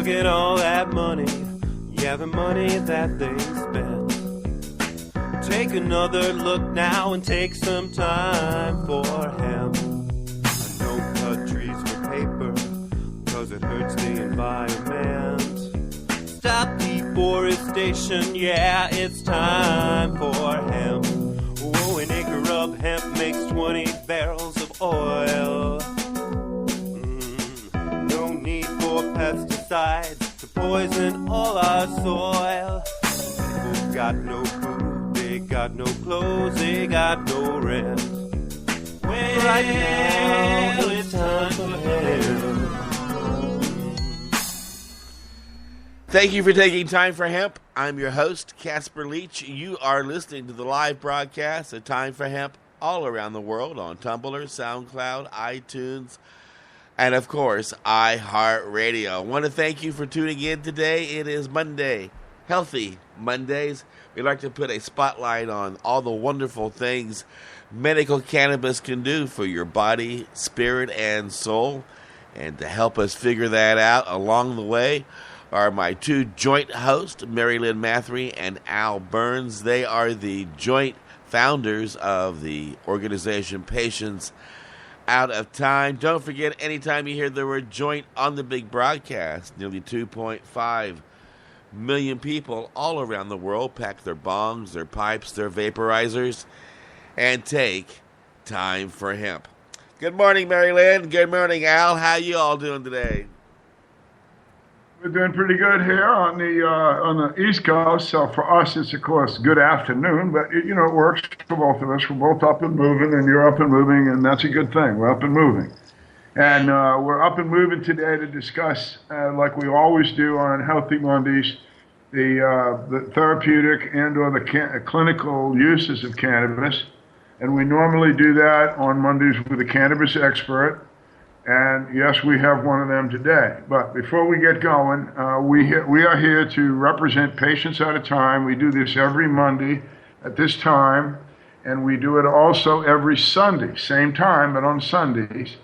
look at all that money, yeah, the money that they spent. Take another look now and take some time for hemp. I don't cut trees for paper, cause it hurts the environment. Stop deforestation, yeah, it's time for hemp. Oh, an acre of hemp makes 20 barrels of oil. No need for pesticides to poison all our soil. People got no food, they got no clothes, they got no rent. Well, right now it's time for hemp. Thank you for taking time for Hemp. I'm your host, Casper Leitch. You are listening to the live broadcast of Time for Hemp all around the world on Tumblr, SoundCloud, iTunes, and, of course, iHeartRadio. I want to thank you for tuning in today. It is Monday, Healthy Mondays. We like to put a spotlight on all the wonderful things medical cannabis can do for your body, spirit, and soul. And to help us figure that out along the way are my two joint hosts, Mary Lynn Mathry and Al Burns. They are the joint founders of the organization Patients Out of Time. Don't forget, anytime you hear the word joint on the big broadcast, nearly 2.5 million people all around the world pack their bongs, their pipes, their vaporizers, and take time for hemp. Good morning, Mary Lynn. Good morning, Al. How you all doing today? We're doing pretty good here on the East Coast. So for us, it's of course good afternoon, but it works for both of us. We're both up and moving, and you're up and moving, and that's a good thing. We're up and moving, and we're up and moving today to discuss, like we always do on Healthy Mondays, the therapeutic and/or the clinical uses of cannabis, and we normally do that on Mondays with a cannabis expert. And yes, we have one of them today. But before we get going, we are here to represent Patients Out of Time. We do this every Monday at this time, and we do it also every Sunday, same time, but on Sundays.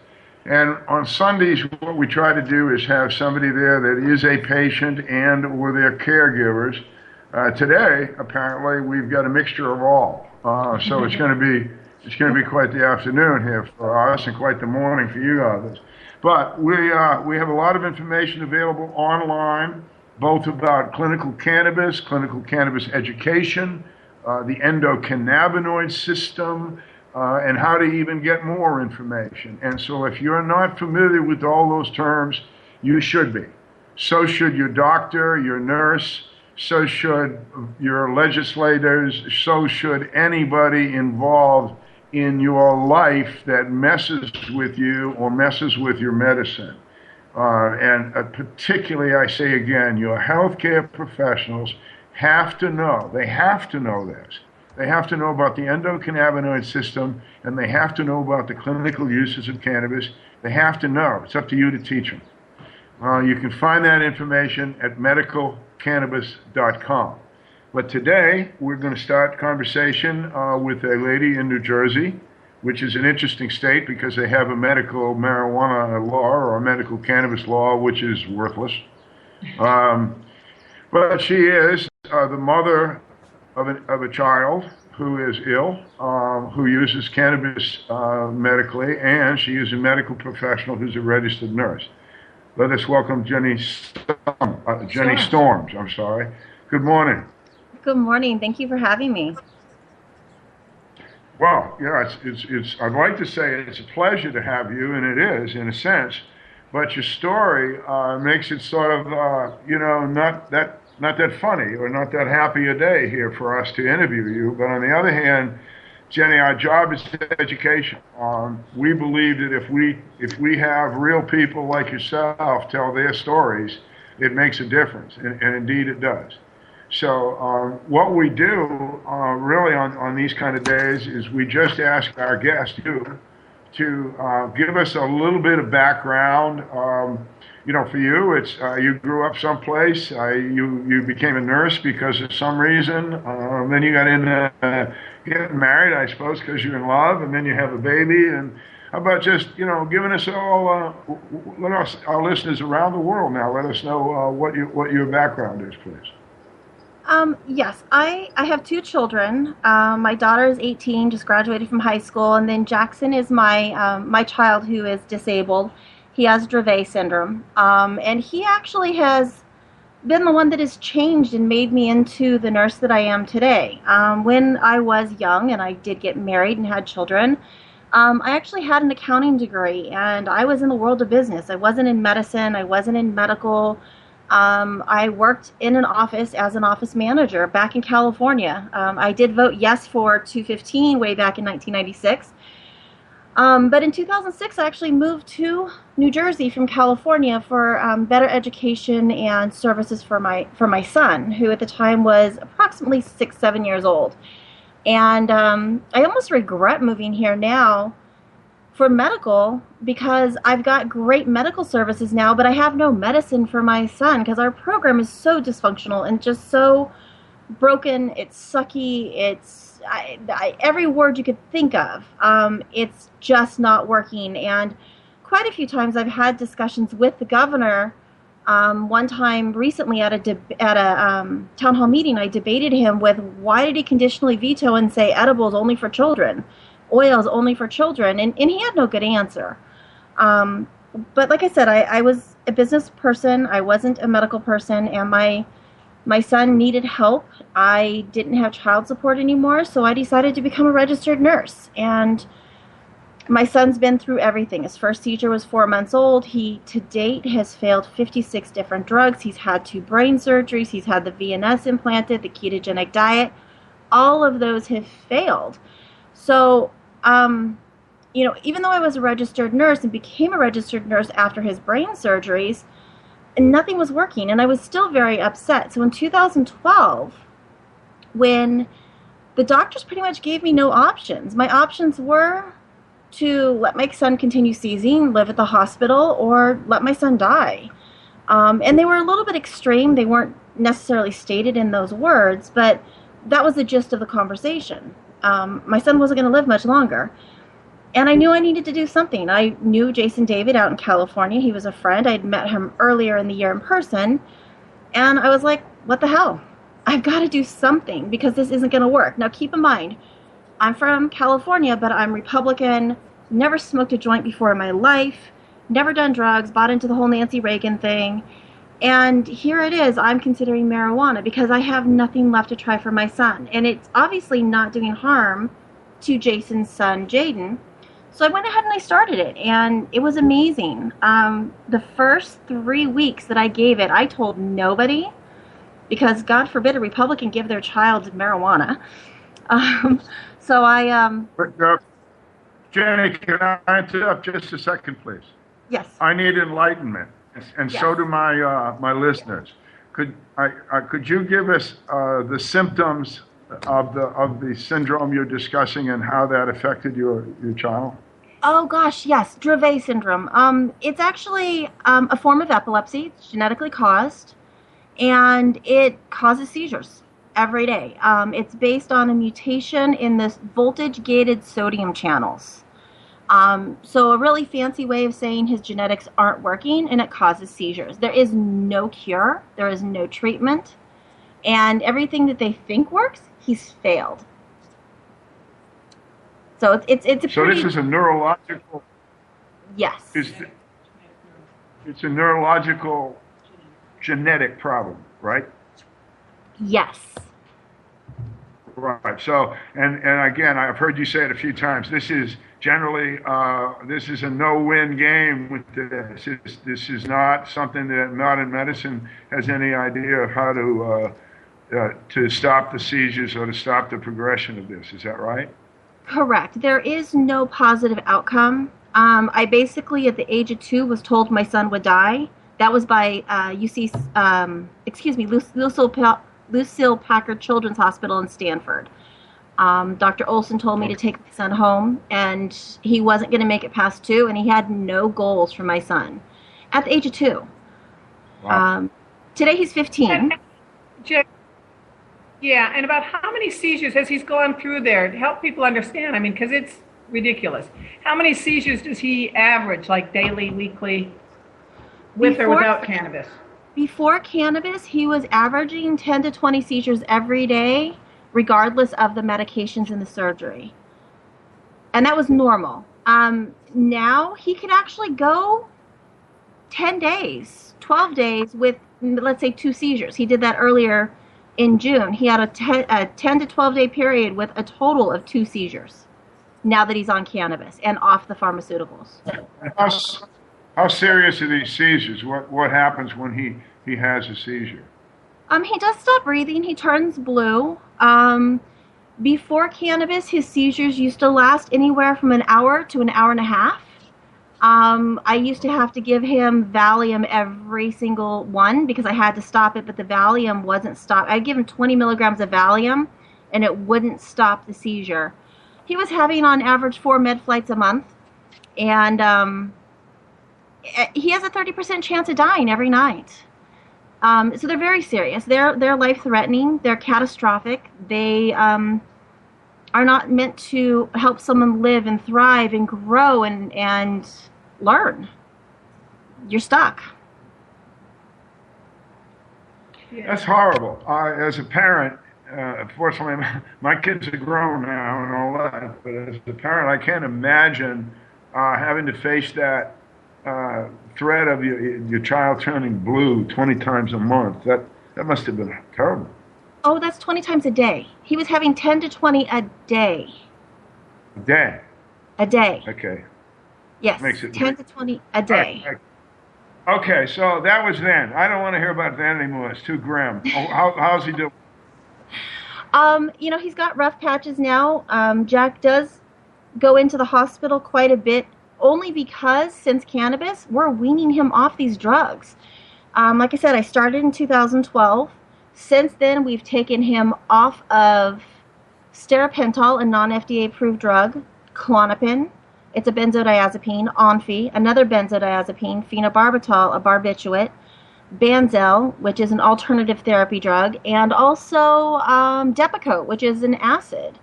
And on Sundays, what we try to do is have somebody there that is a patient and or their caregivers. Today, apparently, we've got a mixture of all. So it's going to be quite the afternoon here for us and quite the morning for you others. But we have a lot of information available online, both about clinical cannabis education, the endocannabinoid system, and how to even get more information. And so if you're not familiar with all those terms, you should be. So should your doctor, your nurse, so should your legislators, so should anybody involved in your life that messes with you or messes with your medicine. And particularly, I say again, your healthcare professionals have to know, they have to know this. They have to know about the endocannabinoid system, and they have to know about the clinical uses of cannabis. They have to know. It's up to you to teach them. You can find that information at medicalcannabis.com. But today, we're going to start a conversation with a lady in New Jersey, which is an interesting state because they have a medical marijuana law or a medical cannabis law, which is worthless. But she is the mother of a child who is ill, who uses cannabis medically, and she is a medical professional who's a registered nurse. Let us welcome Jennie Storms. I'm sorry. Good morning. Good morning. Thank you for having me. Well, yeah, it's. I'd like to say it's a pleasure to have you, and it is in a sense. But your story makes it sort of, not that funny or not that happy a day here for us to interview you. But on the other hand, Jennie, our job is education. We believe that if we have real people like yourself tell their stories, it makes a difference, and indeed it does. So what we do really on these kind of days is we just ask our guests to give us a little bit of background. For you, it's you grew up someplace. You became a nurse because of some reason. Then you got into getting married, I suppose, because you're in love, and then you have a baby. And how about just, giving us all, let us, our listeners around the world now, let us know what your background is, please. Yes, I have two children. My daughter is 18, just graduated from high school, and then Jackson is my child who is disabled. He has Dravet syndrome, and he actually has been the one that has changed and made me into the nurse that I am today. When I was young and I did get married and had children, I actually had an accounting degree, and I was in the world of business. I wasn't in medicine. I wasn't in medical. I worked in an office as an office manager back in California. I did vote yes for 215 way back in 1996. But in 2006, I actually moved to New Jersey from California for better education and services for my son, who at the time was approximately 7 years old. And I almost regret moving here now for medical, because I've got great medical services now, but I have no medicine for my son because our program is so dysfunctional and just so broken. It's sucky. It's every word you could think of. It's just not working. And quite a few times I've had discussions with the governor. One time recently at a town hall meeting, I debated him with, why did he conditionally veto and say edibles only for children? Oils only for children, and he had no good answer. But like I said, I was a business person. I wasn't a medical person, and my son needed help. I didn't have child support anymore, so I decided to become a registered nurse. And my son's been through everything. His first seizure was 4 months old. He, to date, has failed 56 different drugs. He's had 2 brain surgeries. He's had the VNS implanted, the ketogenic diet. All of those have failed. So, even though I was a registered nurse and became a registered nurse after his brain surgeries, nothing was working, and I was still very upset. So in 2012, when the doctors pretty much gave me no options, my options were to let my son continue seizing, live at the hospital, or let my son die. And they were a little bit extreme. They weren't necessarily stated in those words, but that was the gist of the conversation. My son wasn't going to live much longer. And I knew I needed to do something. I knew Jason David out in California. He was a friend. I'd met him earlier in the year in person. And I was like, what the hell? I've got to do something because this isn't going to work. Now, keep in mind, I'm from California, but I'm Republican, never smoked a joint before in my life, never done drugs, bought into the whole Nancy Reagan thing. And here it is, I'm considering marijuana because I have nothing left to try for my son. And it's obviously not doing harm to Jason's son, Jaden. So I went ahead and I started it, and it was amazing. The first 3 weeks that I gave it, I told nobody, because God forbid a Republican give their child marijuana. So I... Jennie, can I interrupt just a second, please? Yes. I need enlightenment, and yes. So do my listeners. Could you give us the symptoms of the syndrome you're discussing and how that affected your child? Oh gosh, yes, Dravet syndrome. It's actually a form of epilepsy. It's genetically caused, and it causes seizures every day. It's based on a mutation in the voltage-gated sodium channels. So a really fancy way of saying his genetics aren't working, and it causes seizures. There is no cure. There is no treatment. And everything that they think works, he's failed. So it's a So pretty... this is a neurological... Yes. It's a neurological genetic problem, right? Yes. Right. So, and again, I've heard you say it a few times. This is generally this is a no-win game with this. This is not something that modern medicine has any idea of how to stop the seizures or to stop the progression of this. Is that right? Correct. There is no positive outcome. I basically, at the age of 2, was told my son would die. That was by Lucille Packard Children's Hospital in Stanford. Dr. Olson told me to take my son home, and he wasn't going to make it past 2, and he had no goals for my son at the age of 2. Wow. Today he's 15. Yeah, and about how many seizures has he gone through there to help people understand? I mean, because it's ridiculous. How many seizures does he average, like daily, weekly, with or Before- without cannabis? Before cannabis, he was averaging 10 to 20 seizures every day, regardless of the medications and the surgery. And that was normal. Now he can actually go 10 days, 12 days with, let's say, 2 seizures. He did that earlier in June. He had a 10 to 12 day period with a total of 2 seizures now that he's on cannabis and off the pharmaceuticals. How serious are these seizures? What happens when he has a seizure? He does stop breathing. He turns blue. Before cannabis, his seizures used to last anywhere from an hour to an hour and a half. I used to have to give him Valium every single one because I had to stop it, but the Valium wasn't stopped. I'd give him 20 milligrams of Valium, and it wouldn't stop the seizure. He was having, on average, 4 med flights a month, and he has a 30% chance of dying every night. So they're very serious. They're life-threatening. They're catastrophic. They are not meant to help someone live and thrive and grow and learn. You're stuck. That's horrible. As a parent, fortunately, my kids are grown now and all that, but as a parent, I can't imagine having to face that threat of your child turning blue 20 times a month. That must have been terrible. Oh, that's 20 times a day. He was having 10 to 20 a day. A day? A day. Okay. Yes, Makes it 10 to 20 a day. Right. Okay, so that was then. I don't want to hear about that anymore. It's too grim. How's he doing? He's got rough patches now. Jack does go into the hospital quite a bit, only because since cannabis, we're weaning him off these drugs. Like I said, I started in 2012. Since then, we've taken him off of steripental, a non-FDA approved drug, Klonopin, it's a benzodiazepine, Onfi, another benzodiazepine, phenobarbital, a barbiturate, Banzel, which is an alternative therapy drug, and also Depakote, which is an acid.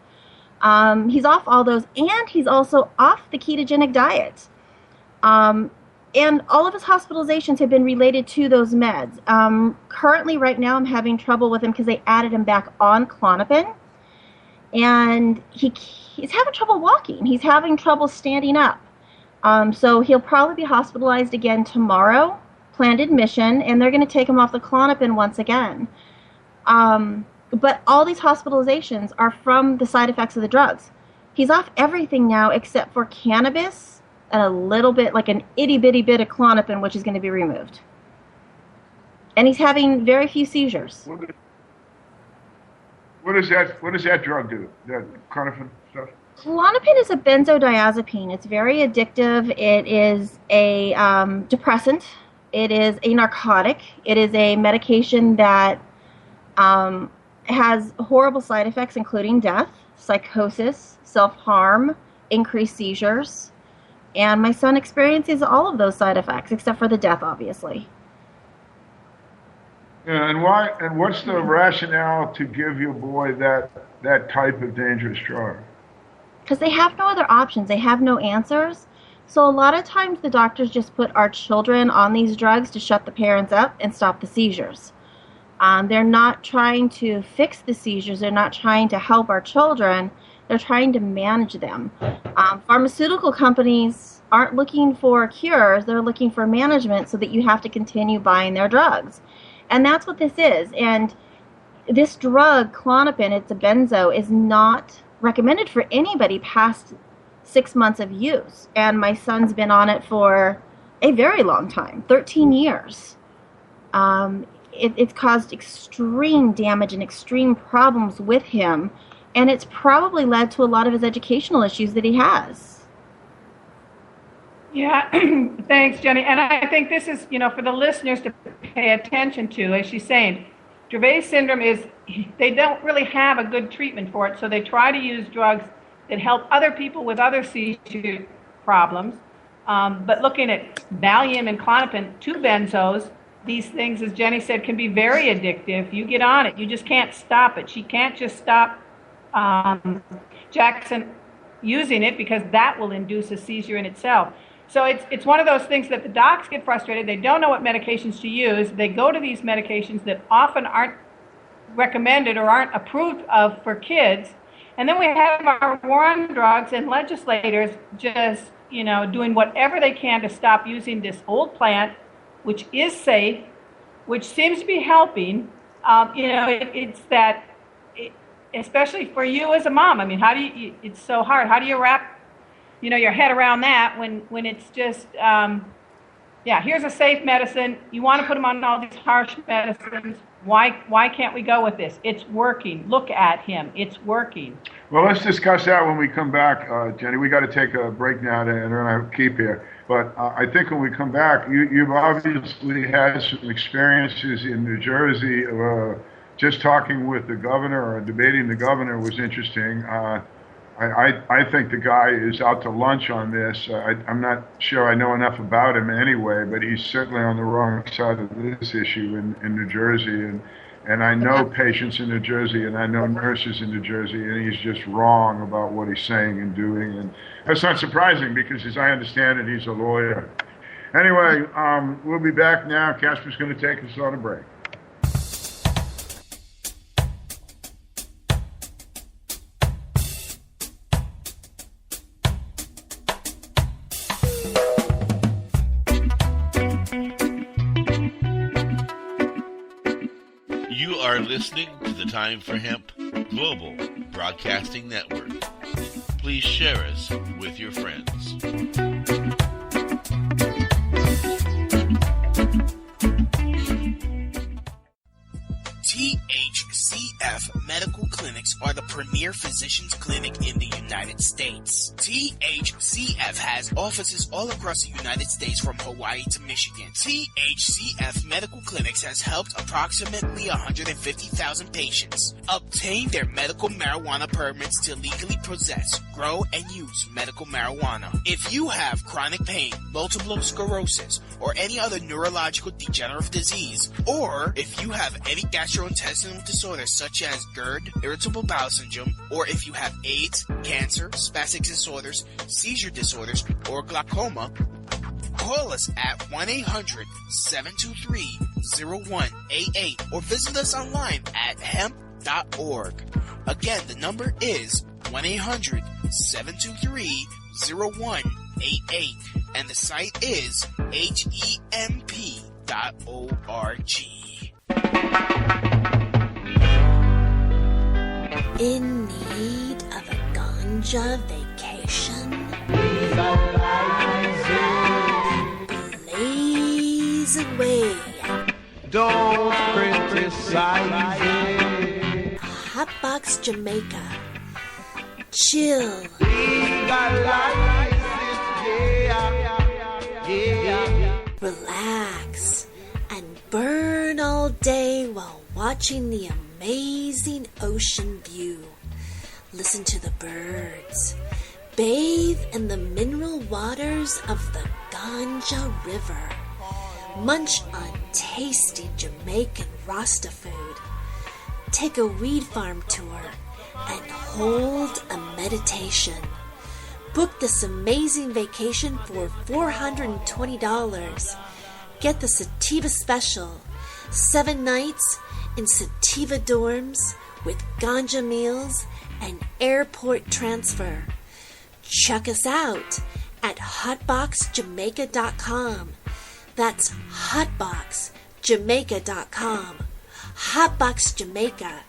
He's off all those, and he's also off the ketogenic diet. And all of his hospitalizations have been related to those meds. Currently, right now, I'm having trouble with him because they added him back on Klonopin. And he's having trouble walking. He's having trouble standing up. So he'll probably be hospitalized again tomorrow, planned admission, and they're going to take him off the Klonopin once again. But all these hospitalizations are from the side effects of the drugs. He's off everything now except for cannabis and a little bit, like an itty-bitty bit of Klonopin, which is going to be removed. And he's having very few seizures. What does that drug do? That Klonopin stuff? Klonopin is a benzodiazepine. It's very addictive. It is a depressant. It is a narcotic. It is a medication that has horrible side effects, including death, psychosis, self-harm, increased seizures. And my son experiences all of those side effects, except for the death, obviously. Yeah, and what's the rationale to give your boy that type of dangerous drug? Because they have no other options. They have no answers. So a lot of times the doctors just put our children on these drugs to shut the parents up and stop the seizures. They're not trying to fix the seizures. They're not trying to help our children. They're trying to manage them. Pharmaceutical companies aren't looking for cures. They're looking for management so that you have to continue buying their drugs. And that's what this is. And this drug, Klonopin, it's a benzo, is not recommended for anybody past 6 months of use. And my son's been on it for a very long time, 13 years. It's caused extreme damage and extreme problems with him. And it's probably led to a lot of his educational issues that he has. Yeah, thanks, Jenny. And I think this is, for the listeners to pay attention to, as she's saying, Dravet syndrome is, they don't really have a good treatment for it, so they try to use drugs that help other people with other seizure problems. But looking at Valium and Klonopin, 2 benzos, these things, as Jenny said, can be very addictive. You get on it, you just can't stop it. She can't just stop. Jackson using it, because that will induce a seizure in itself. So it's one of those things that the docs get frustrated. They don't know what medications to use. They go to these medications that often aren't recommended or aren't approved of for kids. And then we have our war on drugs and legislators just, doing whatever they can to stop using this old plant, which is safe, which seems to be helping. It's that, especially for you as a mom. I mean, it's so hard. How do you wrap your head around that when it's just, here's a safe medicine. You want to put them on all these harsh medicines. Why can't we go with this? It's working. Look at him. It's working. Well, let's discuss that when we come back, Jenny. We got to take a break now and we're going to keep here. But I think when we come back, you've obviously had some experiences in New Jersey. Just talking with the governor or debating the governor was interesting. I think the guy is out to lunch on this. I'm not sure I know enough about him anyway, but he's certainly on the wrong side of this issue in New Jersey. And I know patients in New Jersey, and I know nurses in New Jersey, and he's just wrong about what he's saying and doing. And that's not surprising because, as I understand it, he's a lawyer. Anyway, we'll be back now. Casper's going to take us on a break. You are listening to the Time for Hemp Global Broadcasting Network. Please share us with your friends. THCF Medical Clinics are the premier physicians clinic in the United States. THCF has offices all across the United States from Hawaii to Michigan. THCF Medical Clinics has helped approximately 150,000 patients obtain their medical marijuana permits to legally possess, grow, and use medical marijuana. If you have chronic pain, multiple sclerosis, or any other neurological degenerative disease, or if you have any gastrointestinal disorders such as GERD, irritable bowel syndrome, or if you have AIDS, cancer, spastic disorders, seizure disorders, or glaucoma, call us at 1-800-723-0188 or visit us online at hemp.org. Again, the number is 1-800-723-0188 and the site is hemp.org. In need of a ganja vacation? Blaze away. Don't criticize it. Hotbox Jamaica. Chill. Legalize it, yeah. Relax. And burn all day while watching the amazing ocean view. Listen to the birds. Bathe in the mineral waters of the Ganja River. Munch on tasty Jamaican Rasta food. Take a weed farm tour and hold a meditation. Book this amazing vacation for $420. Get the Sativa Special. 7 nights in Sativa dorms with ganja meals and airport transfer. Check us out at hotboxjamaica.com. That's hotboxjamaica.com. Hotbox Jamaica,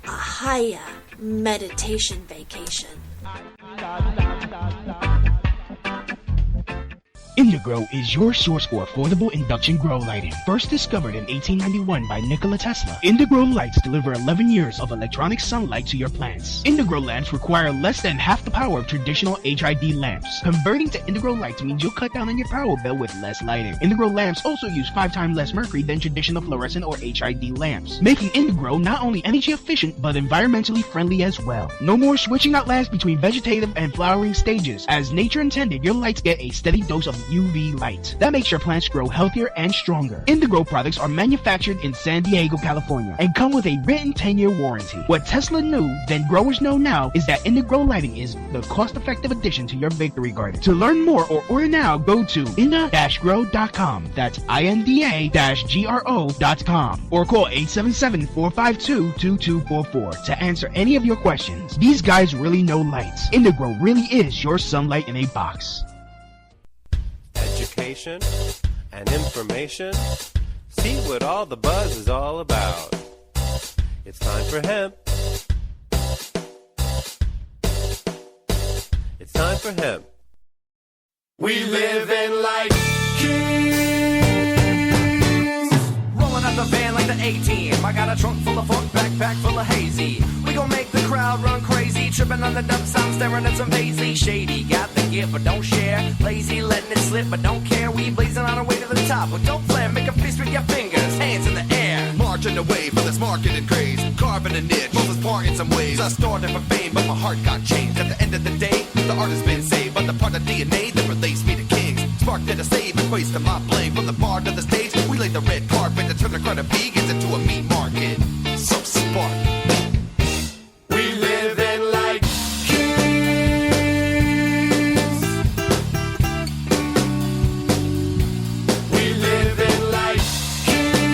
a higher meditation vacation. Indigrow is your source for affordable induction grow lighting. First discovered in 1891 by Nikola Tesla, Indigrow lights deliver 11 years of electronic sunlight to your plants. Indigrow lamps require less than half the power of traditional HID lamps. Converting to Indigrow lights means you'll cut down on your power bill with less lighting. Indigrow lamps also use 5 times less mercury than traditional fluorescent or HID lamps, making Indigrow not only energy efficient but environmentally friendly as well. No more switching out lamps between vegetative and flowering stages. As nature intended, your lights get a steady dose of UV light that makes your plants grow healthier and stronger. Indigrow products are manufactured in San Diego, California, and come with a written 10-year warranty. What Tesla knew, then growers know now, is that Indigrow lighting is the cost-effective addition to your victory garden. To learn more or order now, go to inda-grow.com. That's INDA-GRO.com, or call 877-452-2244 to answer any of your questions. These guys really know lights. Indigrow really is your sunlight in a box. Education and information. See what all the buzz is all about. It's time for hemp. It's time for hemp. We live in like kings. Rolling out the van like the A-Team. I got a trunk full of funk, backpack full of hazy. We gon' make the crowd run crazy. Tripping on the dumps, I'm staring at some Paisley. Shady, got the gift but don't share. Lazy, letting it slip but don't care. We blazing on our way to the top, but don't flare. Make a fist with your fingers, hands in the air. Marching away from this marketing craze. Carving a niche, Moses part in some ways. I started for fame, but my heart got changed. At the end of the day, the art has been saved. But the part of DNA that relates me to kings. Spark that I save, equates to my blame. From the bar to the stage, we laid the red carpet. To turn the crowd of vegans into a meat market. So spark. We live in like kings. We live in like kings.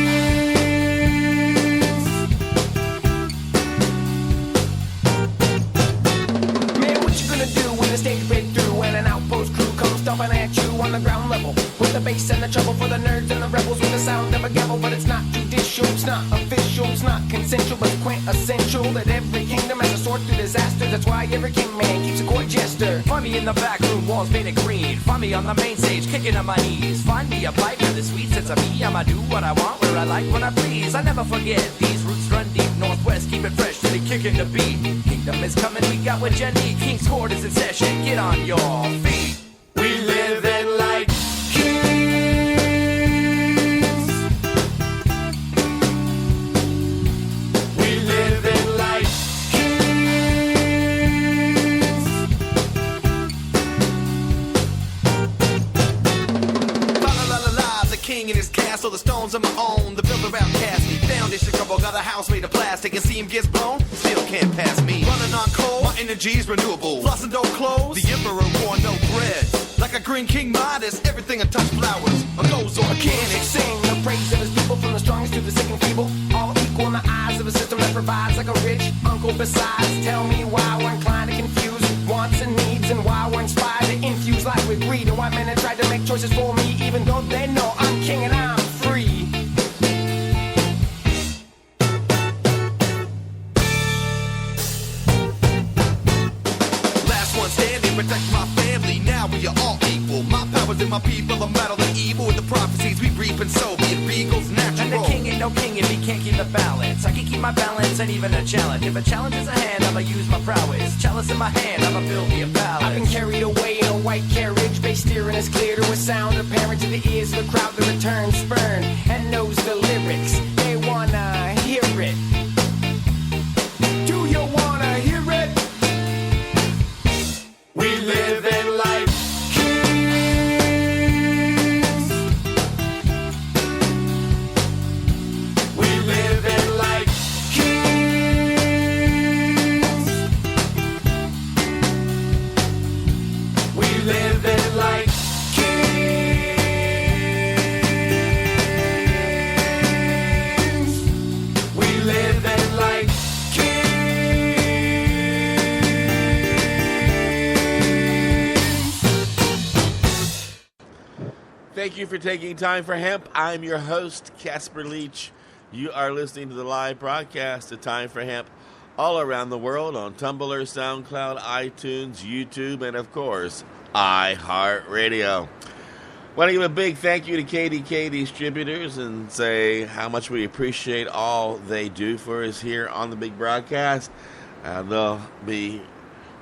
Man, what you gonna do when the stage break through and an outpost crew comes stomping at you on the ground level? With the bass and the trouble for the nerds and the rebels with the sound of a gavel. But it's not judicial, it's not official, it's not consensual, but quintessential that every kingdom has a sword through disaster. That's why every king man keeps a court jester. Find me in the back room, walls painted green. Find me on the main stage, kicking on my knees. Find me a pipe with the sweet sense of me. I'ma do what I want, where I like, when I please. I never forget, these roots run deep. Northwest, keep it fresh, till they kicking the beat. Kingdom is coming, we got what Jennie. King's Court is in session, get on your feet. We live in like kings. We live in like kings. La la la la la, the king in his castle, the stones of my own. The builder outcast me, foundation crumble, got a house made of plastic. And see him gets blown, still can't pass me. Running on coal, my energy's renewable. Flossing don't close, the emperor wore no bread. Like a green king Midas, everything I touch flowers. A goes organic. Sing the praise of his people, from the strongest to the sick and feeble. All equal in the eyes of a system that provides like a rich uncle. Besides, tell me why we're inclined to confuse wants and needs, and why we're inspired to infuse life with greed. And why men have tried to make choices for me, even though they know I'm king and I'm free. Last one standing, protect my family. Now we are all equal. My powers and my people are battle the evil. With the prophecies we reap and sow, be it regal's natural. And the king ain't no king if he can't keep the balance. I can keep my balance and even a challenge. If a challenge is a hand, I'ma use my prowess. Chalice in my hand, I'ma build me a palace. I've been carried away in a white carriage. Bass steering is clear to a sound apparent to the ears of the crowd that returns Byrne and knows the lyrics. They wanna hear it. Do you wanna hear it? We live in like kings. We live in like kings. We live in like kings. We live in like Thank you for taking time for hemp. I'm your host, Casper Leitch. You are listening to the live broadcast of Time for Hemp all around the world on Tumblr, SoundCloud, iTunes, YouTube, and of course, iHeartRadio. Want to give a big thank you to KDK Distributors and say how much we appreciate all they do for us here on the big broadcast. They'll be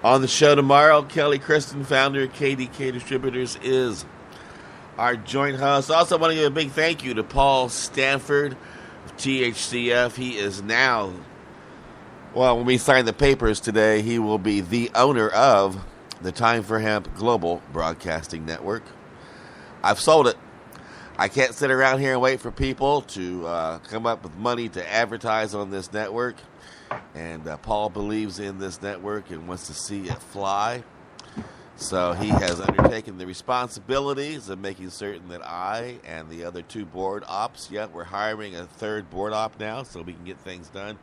on the show tomorrow. Kelly Kristen, founder of KDK Distributors, is our joint host. Also want to give a big thank you to Paul Stanford of THCF. He is now, well, when we sign the papers today, he will be the owner of the Time for Hemp Global Broadcasting Network. I've sold it. I can't sit around here and wait for people to come up with money to advertise on this network. And Paul believes in this network and wants to see it fly. So he has undertaken the responsibilities of making certain that I and the other two board ops, we're hiring a third board op now so we can get things done,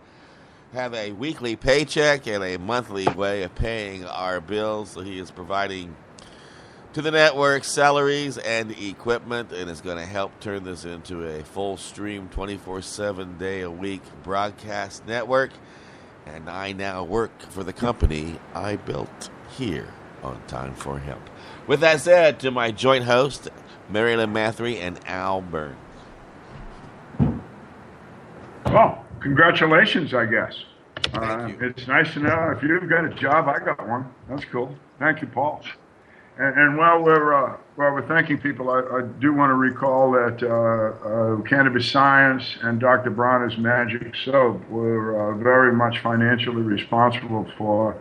have a weekly paycheck and a monthly way of paying our bills. So he is providing to the network salaries and equipment, and is going to help turn this into a full stream 24/7 day a week broadcast network. And I now work for the company I built here on Time for Hemp. With that said, to my joint host, Marilyn Mathry and Al Byrne. Well, congratulations, I guess. Thank you. It's nice to know if you've got a job, I got one. That's cool. Thank you, Paul. And while we're thanking people, I do want to recall that Cannabis Science and Dr. Bronner's Magic Soap were very much financially responsible for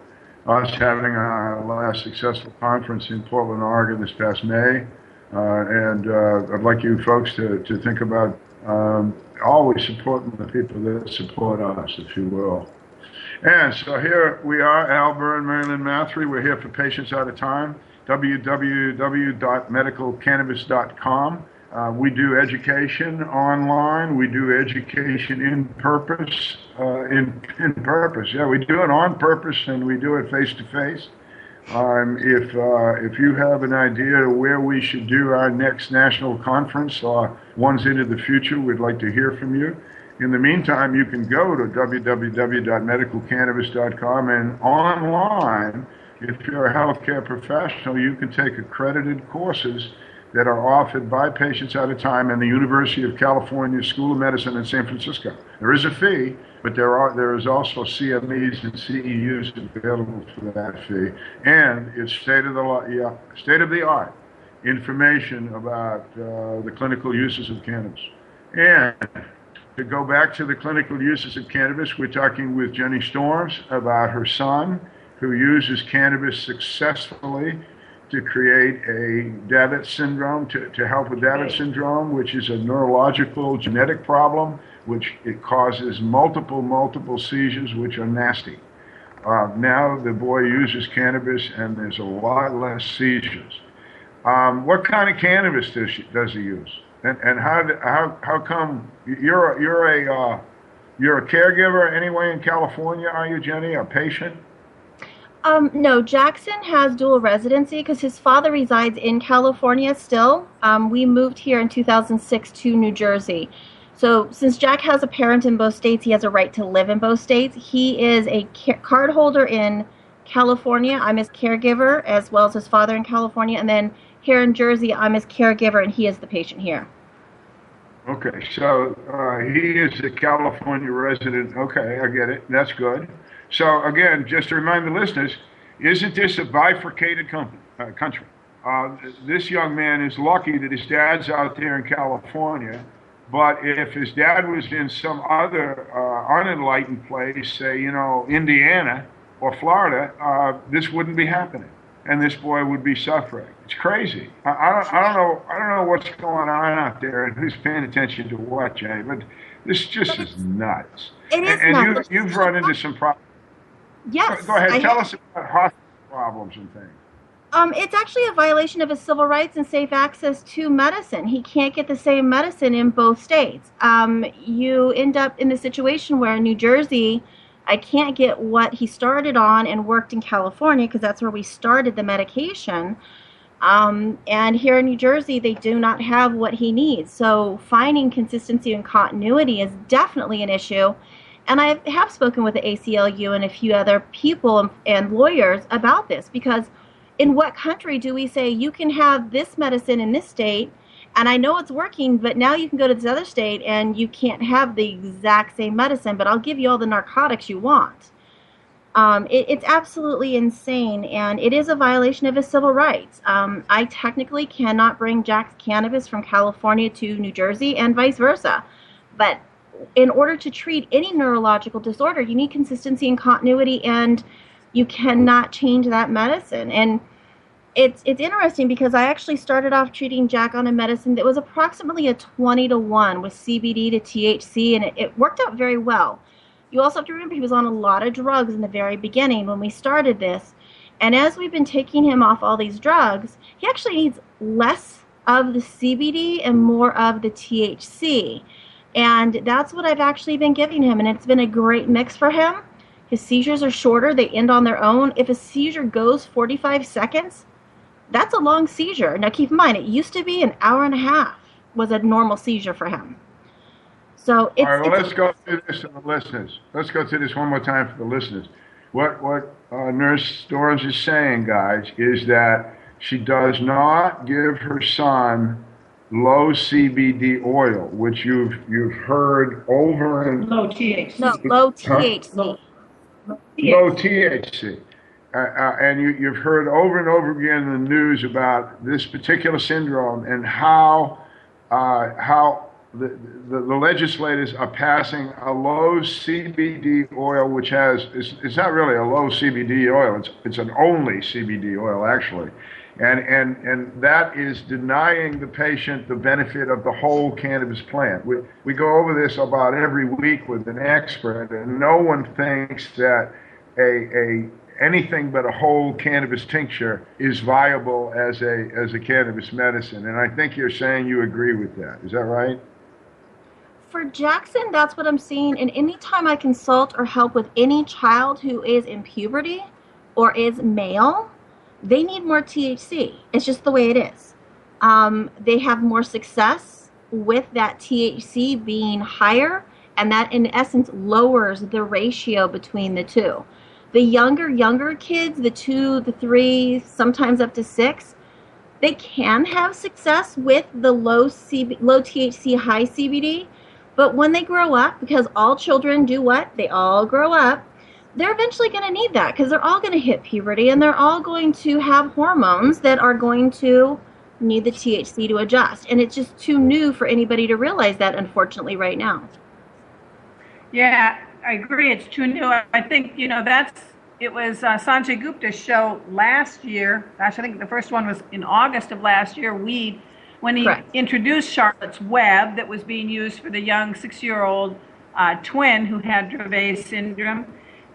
us having our last successful conference in Portland, Oregon this past May. And I'd like you folks to think about always supporting the people that support us, if you will. And so here we are, Al Byrne, Marilyn Mathry. We're here for Patients Out of Time. www.medicalcannabis.com. We do education online. We do education in purpose. In purpose, yeah. We do it on purpose, and we do it face to face. If you have an idea where we should do our next national conference or ones into the future, we'd like to hear from you. In the meantime, you can go to www.medicalcannabis.com, and online, if you're a healthcare professional, you can take accredited courses that are offered by Patients Out of Time and the University of California School of Medicine in San Francisco. There is a fee, but there is also CMEs and CEUs available for that fee, and it's state of the art information about the clinical uses of cannabis. And to go back to the clinical uses of cannabis, we're talking with Jennie Storms about her son, who uses cannabis successfully to create a David syndrome, to help with David syndrome, which is a neurological genetic problem, which it causes multiple seizures, which are nasty. Now the boy uses cannabis, and there's a lot less seizures. What kind of cannabis does he use? And how come you're a caregiver anyway in California? Are you, Jennie, a patient? No, Jackson has dual residency because his father resides in California still. We moved here in 2006 to New Jersey. So since Jack has a parent in both states, he has a right to live in both states. He is a card holder in California. I'm his caregiver, as well as his father in California. And then here in Jersey, I'm his caregiver, and he is the patient here. Okay, so he is a California resident. Okay, I get it. That's good. So again, just to remind the listeners, isn't this a bifurcated country? This young man is lucky that his dad's out there in California, but if his dad was in some other unenlightened place, say, Indiana or Florida, this wouldn't be happening, and this boy would be suffering. It's crazy. I don't know what's going on out there and who's paying attention to what, Jennie, but this just is nuts. It is and nuts. You've run into some problems. Yes. Go ahead. Tell us about hospital problems and things. It's actually a violation of his civil rights and safe access to medicine. He can't get the same medicine in both states. You end up in the situation where in New Jersey, I can't get what he started on and worked in California because that's where we started the medication. And here in New Jersey, they do not have what he needs. So finding consistency and continuity is definitely an issue. And I have spoken with the ACLU and a few other people and lawyers about this, because in what country do we say you can have this medicine in this state, and I know it's working, but now you can go to this other state and you can't have the exact same medicine, but I'll give you all the narcotics you want. It's absolutely insane, and it is a violation of his civil rights. I technically cannot bring Jack's cannabis from California to New Jersey and vice versa, but in order to treat any neurological disorder, you need consistency and continuity, and you cannot change that medicine. And It's interesting because I actually started off treating Jack on a medicine that was approximately a 20-to-1 with CBD to THC, and it worked out very well. You also have to remember he was on a lot of drugs in the very beginning when we started this, and as we've been taking him off all these drugs, he actually needs less of the CBD and more of the THC, and that's what I've actually been giving him, and it's been a great mix for him. His seizures are shorter. They end on their own. If a seizure goes 45 seconds, that's a long seizure. Now keep in mind, it used to be an hour and a half was a normal seizure for him. So it's... All right, well, let's go through this for the listeners. Let's go through this one more time for the listeners. What Nurse Storms is saying, guys, is that she does not give her son low CBD oil, which you've heard over and... Low THC. No, low THC. Low THC. And you've heard over and over again in the news about this particular syndrome and how the legislators are passing a low CBD oil, which it's not really a low CBD oil. It's an only CBD oil actually, and that is denying the patient the benefit of the whole cannabis plant. We go over this about every week with an expert, and no one thinks that anything but a whole cannabis tincture is viable as a cannabis medicine. And I think you're saying you agree with that. Is that right? For Jackson, that's what I'm seeing. And anytime I consult or help with any child who is in puberty or is male, they need more THC. It's just the way it is. They have more success with that THC being higher, and that in essence lowers the ratio between the two. The younger kids, the 2, the 3, sometimes up to 6, they can have success with the low THC, high CBD. But when they grow up, because all children do what? They all grow up. They're eventually going to need that because they're all going to hit puberty and they're all going to have hormones that are going to need the THC to adjust. And it's just too new for anybody to realize that, unfortunately, right now. Yeah, I agree. It's too new. I think, it was Sanjay Gupta's show last year. Gosh, I think the first one was in August of last year, Weed, when he Correct. introduced Charlotte's Web that was being used for the young 6-year-old twin who had Dravet syndrome.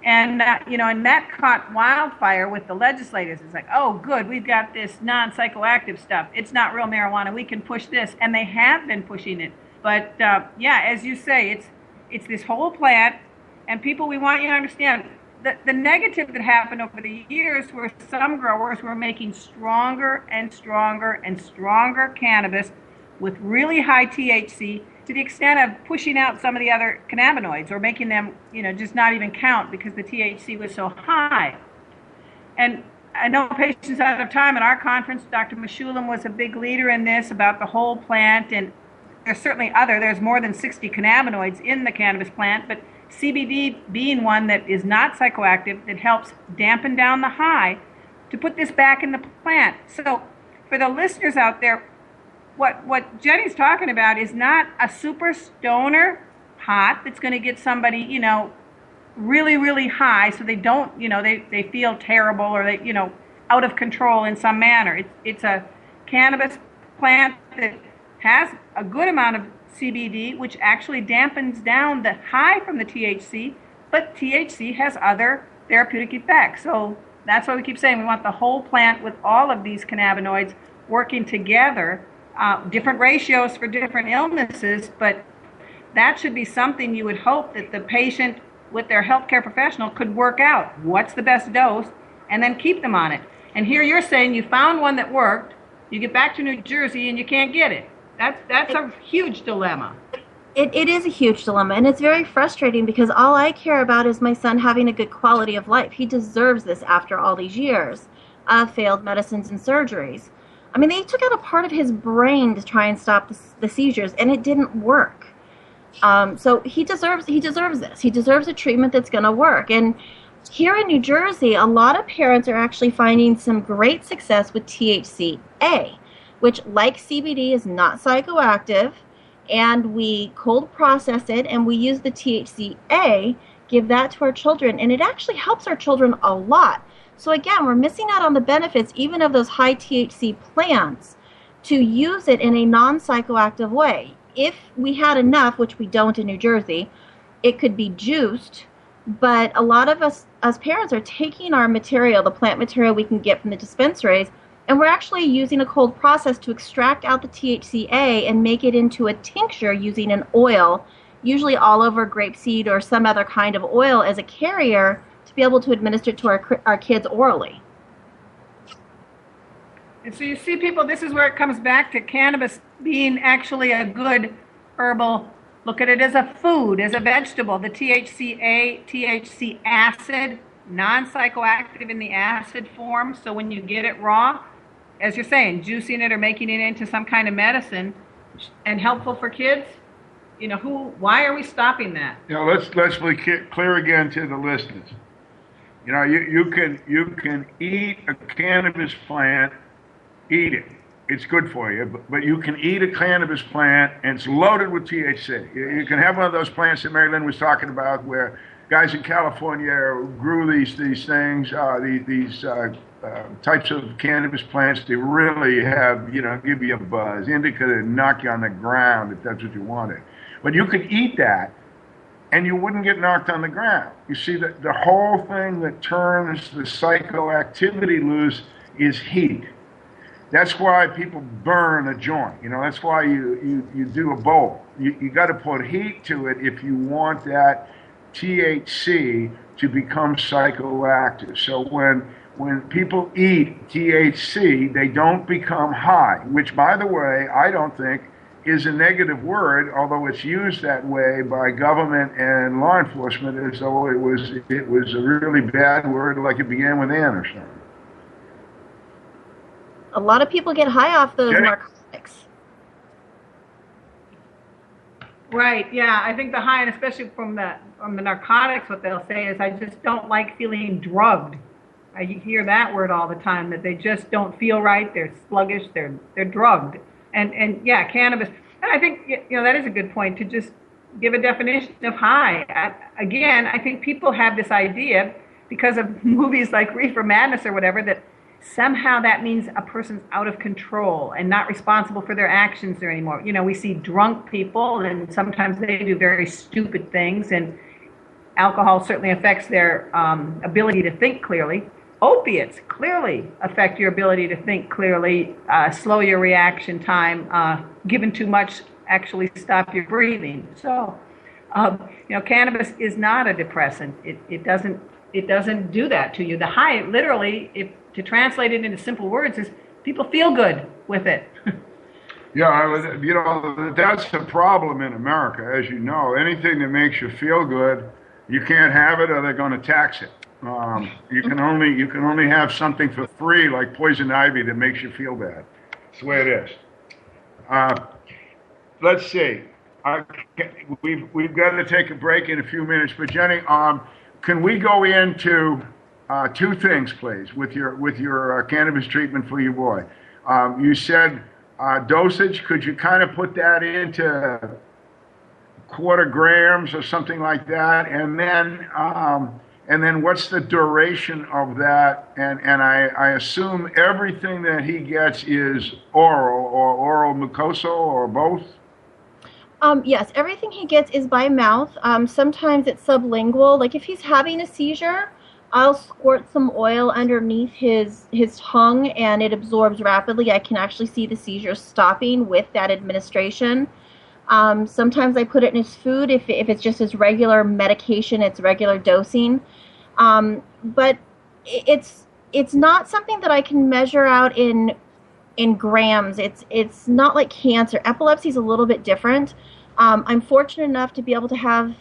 And, and that caught wildfire with the legislators. It's like, oh, good, we've got this non-psychoactive stuff. It's not real marijuana. We can push this. And they have been pushing it. But, as you say, it's this whole plant. And people, we want you to understand, the negative that happened over the years were some growers were making stronger and stronger and stronger cannabis with really high THC to the extent of pushing out some of the other cannabinoids or making them, just not even count because the THC was so high. And I know Patients Out of Time at our conference, Dr. Meshulam was a big leader in this about the whole plant, and there's more than 60 cannabinoids in the cannabis plant, but CBD being one that is not psychoactive, that helps dampen down the high, to put this back in the plant. So for the listeners out there, what Jenny's talking about is not a super stoner pot that's going to get somebody, really, really high so they don't, they feel terrible or they, out of control in some manner. It's a cannabis plant that has a good amount of CBD, which actually dampens down the high from the THC, but THC has other therapeutic effects. So that's why we keep saying we want the whole plant with all of these cannabinoids working together, different ratios for different illnesses, but that should be something you would hope that the patient with their healthcare professional could work out. What's the best dose? And then keep them on it. And here you're saying you found one that worked, you get back to New Jersey and you can't get it. That's a huge dilemma. It is a huge dilemma, and it's very frustrating because all I care about is my son having a good quality of life. He deserves this after all these years of failed medicines and surgeries. I mean, they took out a part of his brain to try and stop the seizures, and it didn't work. So he deserves this. He deserves a treatment that's going to work. And here in New Jersey, a lot of parents are actually finding some great success with THC-A, which, like CBD, is not psychoactive, and we cold process it, and we use the THC-A, give that to our children, and it actually helps our children a lot. So again, we're missing out on the benefits even of those high THC plants to use it in a non-psychoactive way. If we had enough, which we don't in New Jersey, it could be juiced, but a lot of us as parents are taking our material, the plant material we can get from the dispensaries, and we're actually using a cold process to extract out the THCA and make it into a tincture using an oil, usually olive or grapeseed or some other kind of oil as a carrier to be able to administer to our kids orally. And so you see, people, this is where it comes back to cannabis being actually a good herbal. Look at it as a food, as a vegetable. The THCA, THC acid, non-psychoactive in the acid form. So when you get it raw, as you're saying, juicing it or making it into some kind of medicine and helpful for kids, why are we stopping that? Let's be clear again to the listeners. You can eat a cannabis plant, eat it. It's good for you, but you can eat a cannabis plant and it's loaded with THC. You can have one of those plants that Mary Lynn was talking about where guys in California grew these things, these types of cannabis plants. They really have, give you a buzz. Indica to knock you on the ground if that's what you wanted. But you could eat that and you wouldn't get knocked on the ground. You see, the whole thing that turns the psychoactivity loose is heat. That's why people burn a joint. That's why you do a bowl. You got to put heat to it if you want that THC to become psychoactive. So when people eat THC, they don't become high, which, by the way, I don't think is a negative word, although it's used that way by government and law enforcement as though it was a really bad word, like it began with N or something. A lot of people get high off those Jennie? narcotics. Right, yeah. I think the high, and especially from the narcotics, what they'll say is, I just don't like feeling drugged. I hear that word all the time, that they just don't feel right, they're sluggish, they're drugged. And yeah, cannabis. And I think, that is a good point to just give a definition of high. Again, I think people have this idea because of movies like Reefer Madness or whatever, that somehow that means a person's out of control and not responsible for their actions there anymore. We see drunk people, and sometimes they do very stupid things, and alcohol certainly affects their ability to think clearly. Opiates clearly affect your ability to think clearly, slow your reaction time, given too much actually stop your breathing. So, cannabis is not a depressant. It doesn't do that to you. The high, literally, if to translate it into simple words, is people feel good with it. Yeah, that's the problem in America, as you know. Anything that makes you feel good, you can't have it, or they're going to tax it. You can only have something for free, like poison ivy, that makes you feel bad. That's the way it is. Let's see. We've got to take a break in a few minutes, but Jennie, can we go into two things, please, with your cannabis treatment for your boy? You said dosage. Could you kind of put that into quarter grams or something like that? And then what's the duration of that? And I assume everything that he gets is oral or oral mucosal or both? Yes, everything he gets is by mouth. Sometimes it's sublingual. Like if he's having a seizure, I'll squirt some oil underneath his tongue and it absorbs rapidly. I can actually see the seizure stopping with that administration. Sometimes I put it in his food if it's just his regular medication, it's regular dosing. But it's not something that I can measure out in grams. It's not like cancer. Epilepsy is a little bit different. I'm fortunate enough to be able to have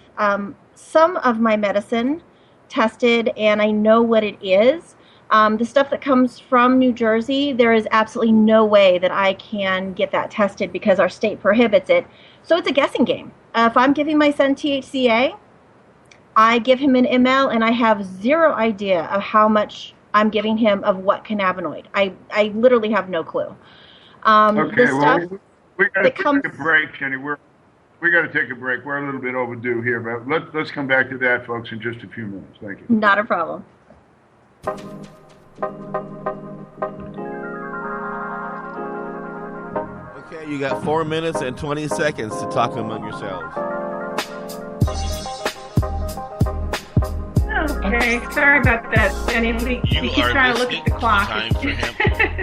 some of my medicine tested, and I know what it is. The stuff that comes from New Jersey, there is absolutely no way that I can get that tested because our state prohibits it. So it's a guessing game. If I'm giving my son THCA, I give him an ml, and I have zero idea of how much I'm giving him of what cannabinoid. I literally have no clue. Okay, well, we got to take a break, Jennie. We got to take a break. We're a little bit overdue here, but let's come back to that, folks, in just a few minutes. Thank you. Not a problem. Okay, you got 4 minutes and 20 seconds to talk among yourselves. Okay, sorry about that, Jenny. We keep trying to look at the clock. Time for Hemp.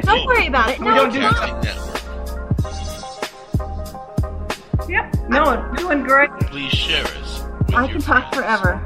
Don't worry about it. No, it's not. Network. Yep. No, it's doing great. Please share us. with I your can talk friends. forever.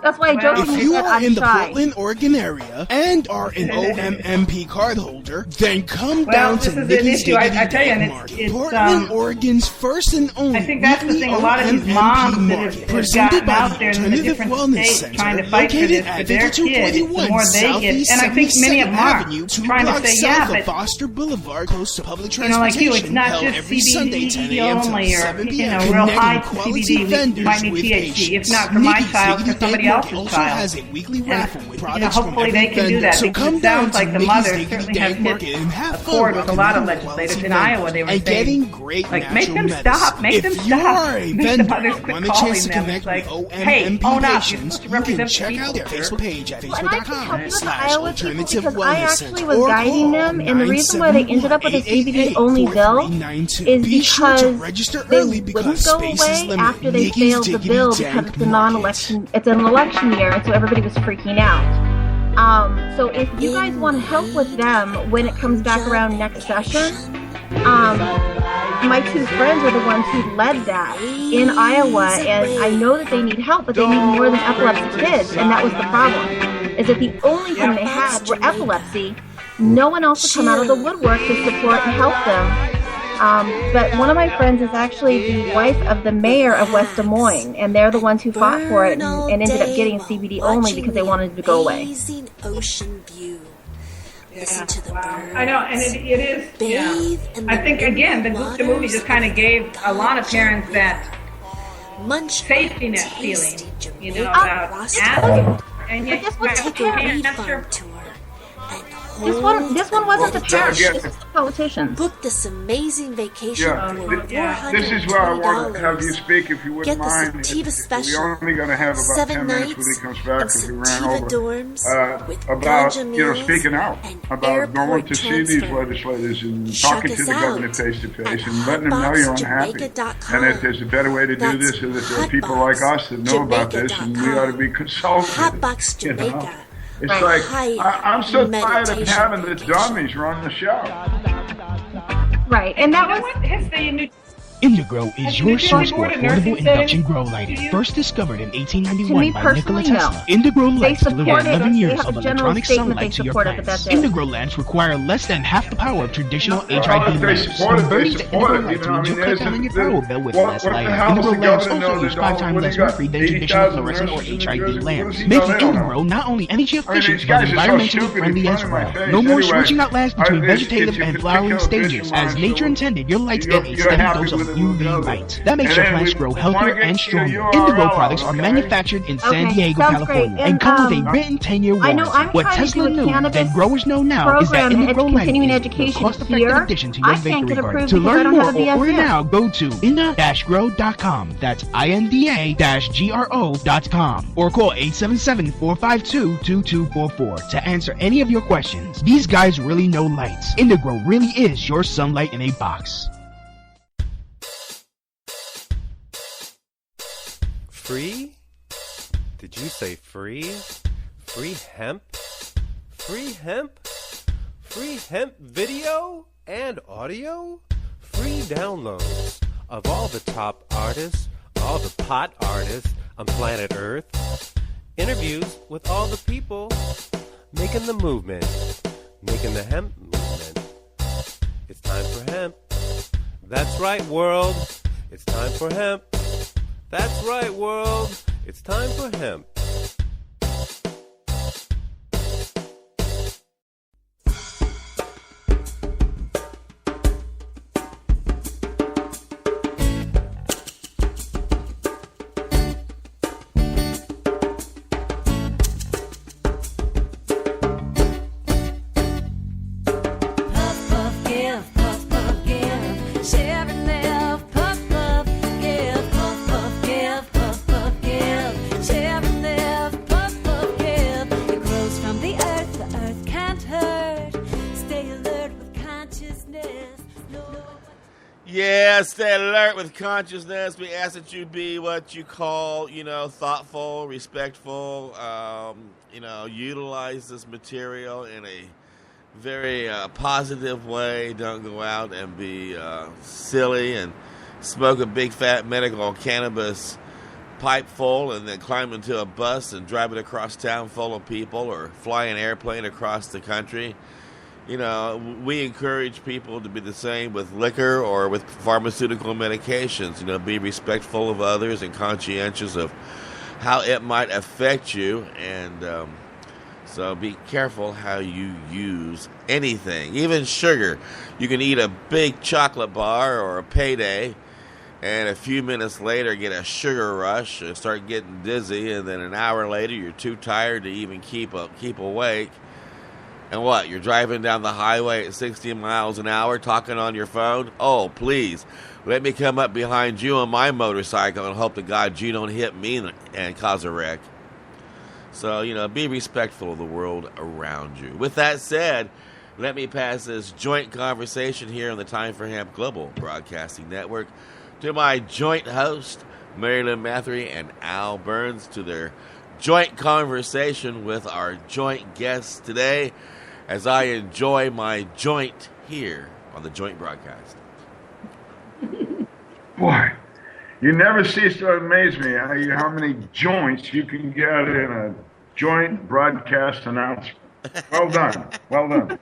That's why I jokingly If you said are I'm in the shy. Portland, Oregon area and are an OMMP card holder, then come Well, down this to is an Nikki's issue. I Diggity tell you, and Egg it's- Market, it's, Portland, Oregon's first and only I think that's the weekly thing. A lot of these OMMP moms that market, have presented gotten by out the there in the Alternative different Wellness states Center, trying to fight for located this at for their kids, the 5221 more they get. Southeast And I think many of them 72nd are Avenue, 2 trying to blocks say, south yeah, of but Foster Boulevard, close to public you know, like transportation. you, it's not held just every Sunday, 10 CBD a.m. to only, or 7 you p.m. know, real high Connecting quality CBD. We vendors might need with THC. If patients. not for my Nikki's child, for Diggity somebody Egg Market else's also child. has a weekly raffle with You know, products hopefully from they every can do vendor. that So because come it down sounds to like the Nikki's mothers Diggity certainly Egg have Market hit and have a fun chord with a lot of welcoming legislators quality in Iowa. vendors They were and saying, getting great like, make natural them medicine. stop, make them If you stop. are a Make the vendor mothers and quit want a chance calling to them. connect It's like, with hey, OMMP own up. You're patients, supposed to you can represent check the out their people, Facebook page at Well, and I can help you with the Iowa people facebook.com/alternative because I wellness actually center was or guiding call them, and the reason why they ended up with a CBD only bill 978-438-4392. is Be sure to because register they early wouldn't because go space is away limited. after they Nikki's failed the Diggity bill Egg because it's a Market. non-election. It's an election year, and so everybody was freaking out. So if you guys want to help with them when it comes back around next session, my two friends are the ones who led that in Iowa, and I know that they need help, but they need more than epilepsy kids, and that was the problem. Is that the only thing they had were epilepsy. No one else would come out of the woodwork to support and help them. But one of my friends is actually the wife of the mayor of West Des Moines, and they're the ones who fought for it and ended up getting CBD only because they wanted it to go away. Amazing ocean view. Listen to the birds. I know, and it is. Yeah. Bathe in I the think again, the waters movie just kind of gave a lot of parents that munch safety net tasty feeling, you know, Jamaican about frosted asthma, and yet But this Take was a bee cancer. farm tour and This one wasn't the parents. yeah. This was the politicians. book this amazing vacation Yeah, for this is where I want to have you $420. speak, if you wouldn't Get the mind. sativa special. We're only going to have about 7 10 minutes when nights he comes back and because we ran sativa over. dorms with About, ganja you know, meals speaking out and about going airport to see these transfer. legislators and Check talking to us the governor out face to face at and letting them know you're unhappy. hotboxjamaica.com. And that there's a better way to do That's this, and that there are people like us that know about this, and we ought to be consulted. Hotbox you know? Jamaica. It's Right. like, I'm so tired of Meditation having the vacation. dummies run the show. Right, and that You know was what? Has the new Indigrow is Has your the source for board of affordable nursing induction said grow to lighting. you? First discovered in To 1891 me by Nikola personally, no. Tesla. Indigrow They lights deliver support it. 11 They years have of a general electronic statement they sunlight to your support it, but plants. that's it. Indigrow lamps require less than half the power of traditional HID They lamps. support it, Converting they to support Indigrow it, lights you know, means I you mean, cut down on your there's- power bill with what less the lighting. hell does Indigrow the lamps governor also know use that 5 times what less he got? mercury than traditional 80,000 fluorescent or nurses in New HID Jersey? What lamps, does he making know? They don't know. Indigrow not only energy I mean, efficient these but guys are so environmentally stupid in friendly front as of my well. face. No more Anyway, switching out lamps between it's vegetative your and flowering particular stages. vision As line, nature so intended, your lights get a you're steady happy dose of with it, we'll know UV that. light. That makes And your then plants we grow wanna healthier get and you stronger. your Indigo URL, products are okay? manufactured in San Okay, Diego, sounds California, great. and come with a And, written 10-year I know warranty. I'm What trying to Tesla do a knew cannabis that growers know now is that program and Indigo continuing lighting is the education cost-effective here. addition to your I can't bakery get garden. approved To because I learn don't more have a or order BSN. now, go to inda-grow.com. That's INDA-GRO.com. Or call 877-452-2244 to answer any of your questions. These guys really know lights. Indigo really is your sunlight in a box. Free? Did you say free? Free hemp? Free hemp? Free hemp video and audio? Free downloads of all the top artists, all the pot artists on planet Earth. Interviews with all the people making the movement, making the hemp movement. It's time for hemp. That's right, world. It's time for hemp. That's right, world. It's time for hemp. Puff, puff, give, puff, puff, give. Share and live, puff, puff, give, puff, puff, give, puff, puff, give. Share and live. Yeah, stay alert with consciousness. We ask that you be what you call, thoughtful, respectful, utilize this material in a very positive way. Don't go out and be silly and smoke a big fat medical cannabis pipe full and then climb into a bus and drive it across town full of people or fly an airplane across the country. We encourage people to be the same with liquor or with pharmaceutical medications. Be respectful of others and conscientious of how it might affect you. And so be careful how you use anything, even sugar. You can eat a big chocolate bar or a payday and a few minutes later get a sugar rush and start getting dizzy. And then an hour later, you're too tired to even keep awake. And what, you're driving down the highway at 60 miles an hour talking on your phone? Oh, please, let me come up behind you on my motorcycle and hope to God you don't hit me and cause a wreck. So, be respectful of the world around you. With that said, let me pass this joint conversation here on the Time for Hemp Global Broadcasting Network to my joint host, Marilyn Mathery and Al Burns, to their joint conversation with our joint guests today, as I enjoy my joint here on the joint broadcast. Boy, you never cease to amaze me how many joints you can get in a joint broadcast announcement. Well done. Well done.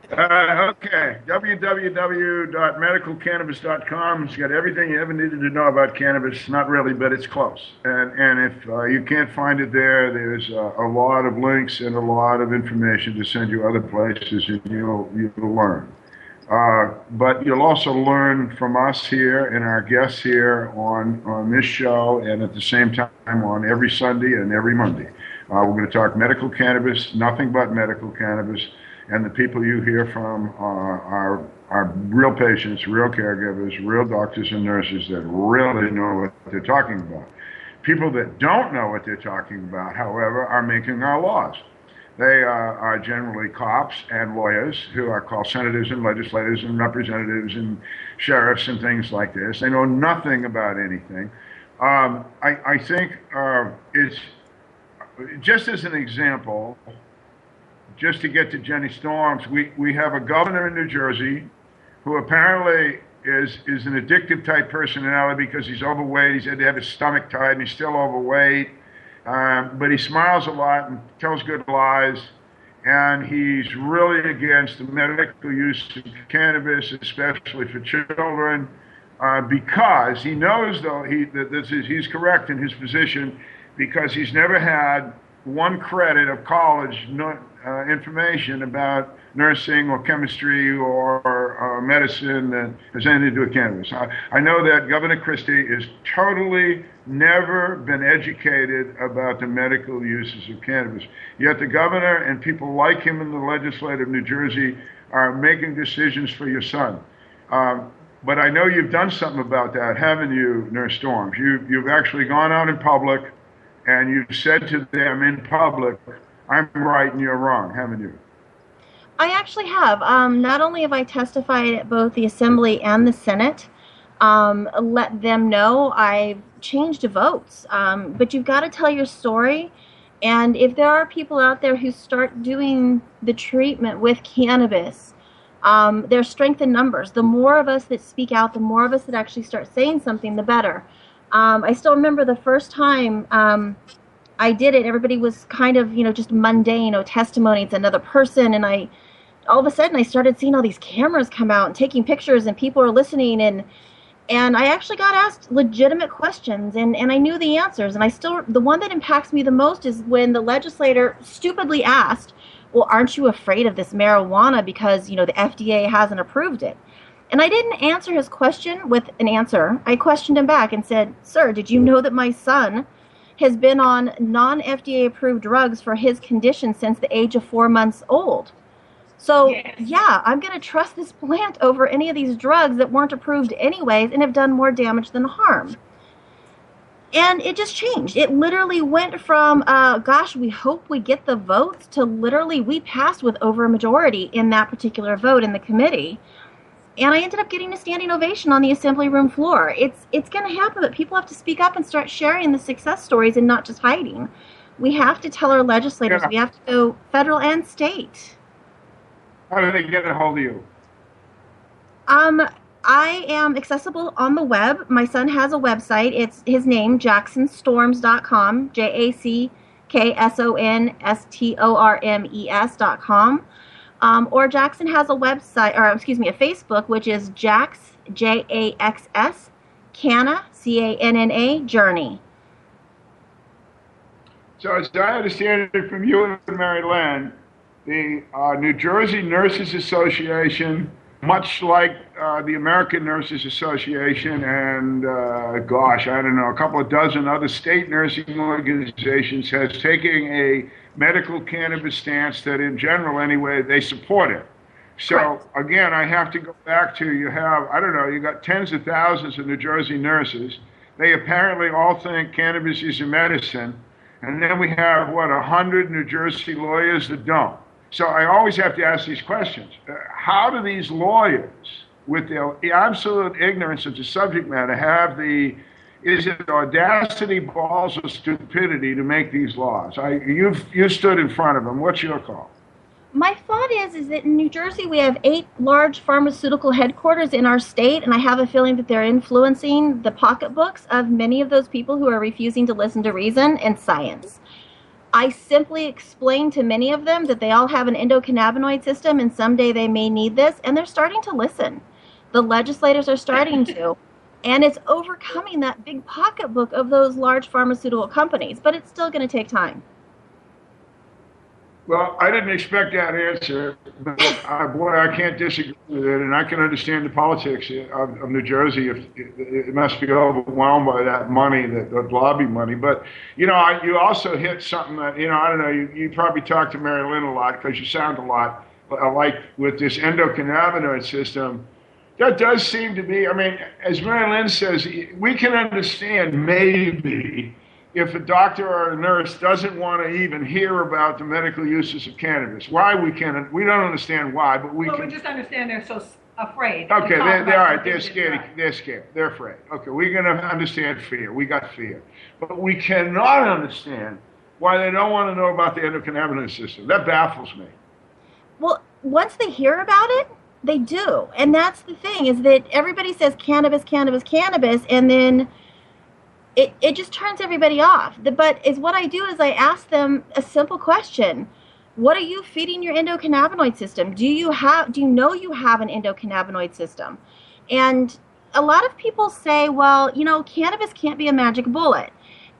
Okay, www.medicalcannabis.com. It's got everything you ever needed to know about cannabis. Not really, but it's close. And if you can't find it there, there's a lot of links and a lot of information to send you other places, and you'll learn. But you'll also learn from us here and our guests here on this show, and at the same time on every Sunday and every Monday. We're going to talk medical cannabis, nothing but medical cannabis. And the people you hear from are real patients, real caregivers, real doctors and nurses that really know what they're talking about. People that don't know what they're talking about, however, are making our laws. They are generally cops and lawyers who are called senators and legislators and representatives and sheriffs and things like this. They know nothing about anything. I think it's, just as an example, just to get to Jennie Storms, we have a governor in New Jersey who apparently is an addictive type personality because he's overweight. He's had to have his stomach tied and he's still overweight. But he smiles a lot and tells good lies. And he's really against the medical use of cannabis, especially for children, because he knows, though, he's correct in his position, because he's never had one credit of college information about nursing or chemistry or medicine that has anything to do with cannabis. I know that Governor Christie has totally never been educated about the medical uses of cannabis. Yet the governor and people like him in the legislature of New Jersey are making decisions for your son. But I know you've done something about that, haven't you, Nurse Storms? You've actually gone out in public and you've said to them in public, I'm right and you're wrong, haven't you? I actually have. Not only have I testified at both the Assembly and the Senate, let them know I've changed votes. But you've got to tell your story. And if there are people out there who start doing the treatment with cannabis, there's strength in numbers. The more of us that speak out, the more of us that actually start saying something, the better. I still remember the first time I did it, everybody was kind of, just mundane, testimony, it's another person, and all of a sudden I started seeing all these cameras come out and taking pictures, and people are listening, and I actually got asked legitimate questions, and I knew the answers, and the one that impacts me the most is when the legislator stupidly asked, well, aren't you afraid of this marijuana because, the FDA hasn't approved it? And I didn't answer his question with an answer. I questioned him back and said, sir, did you know that my son has been on non-FDA approved drugs for his condition since the age of 4 months old? So, yeah, I'm going to trust this plant over any of these drugs that weren't approved anyways and have done more damage than harm. And it just changed. It literally went from, gosh, we hope we get the votes, to literally we passed with over a majority in that particular vote in the committee. And I ended up getting a standing ovation on the assembly room floor. It's going to happen, but people have to speak up and start sharing the success stories and not just hiding. We have to tell our legislators. Yeah. We have to go federal and state. How do they get a hold of you? I am accessible on the web. My son has a website. It's his name, jacksonstorms.com, JACKSONSTORMES.com. Or Jackson has a website, or excuse me, a Facebook, which is Jax, JAXS, Canna, CANNA, Journey. So as I understand it from you and Mary Lynn, the New Jersey Nurses Association, much like the American Nurses Association and, a couple of dozen other state nursing organizations, has taken a medical cannabis stance that in general anyway, they support it. So again, I have to go back to, you got tens of thousands of New Jersey nurses. They apparently all think cannabis is a medicine. And then we have, 100 New Jersey lawyers that don't. So I always have to ask these questions. How do these lawyers, with their absolute ignorance of the subject matter, is it audacity, balls, or stupidity to make these laws? You stood in front of them. What's your call? My thought is that in New Jersey we have 8 large pharmaceutical headquarters in our state, and I have a feeling that they're influencing the pocketbooks of many of those people who are refusing to listen to reason and science. I simply explained to many of them that they all have an endocannabinoid system and someday they may need this, and they're starting to listen. The legislators are starting to, and it's overcoming that big pocketbook of those large pharmaceutical companies, but it's still going to take time. Well, I didn't expect that answer, but I can't disagree with it, and I can understand the politics of New Jersey. If it must be overwhelmed by that money, that lobby money. But you also hit something that I don't know. You probably talk to Mary Lynn a lot because you sound a lot like with this endocannabinoid system. That does seem to be. I mean, as Mary Lynn says, we can understand maybe if a doctor or a nurse doesn't want to even hear about the medical uses of cannabis. Why we can't, we don't understand why, but we can. We just understand they're so afraid. Okay, they're all right, they're scared, they're afraid. Okay, we're going to understand fear, we got fear. But we cannot understand why they don't want to know about the endocannabinoid system. That baffles me. Well, once they hear about it, they do. And that's the thing, is that everybody says cannabis, cannabis, cannabis, and then it just turns everybody off. But is what I do is I ask them a simple question. What are you feeding your endocannabinoid system? Do you know you have an endocannabinoid system? And a lot of people say, well, cannabis can't be a magic bullet.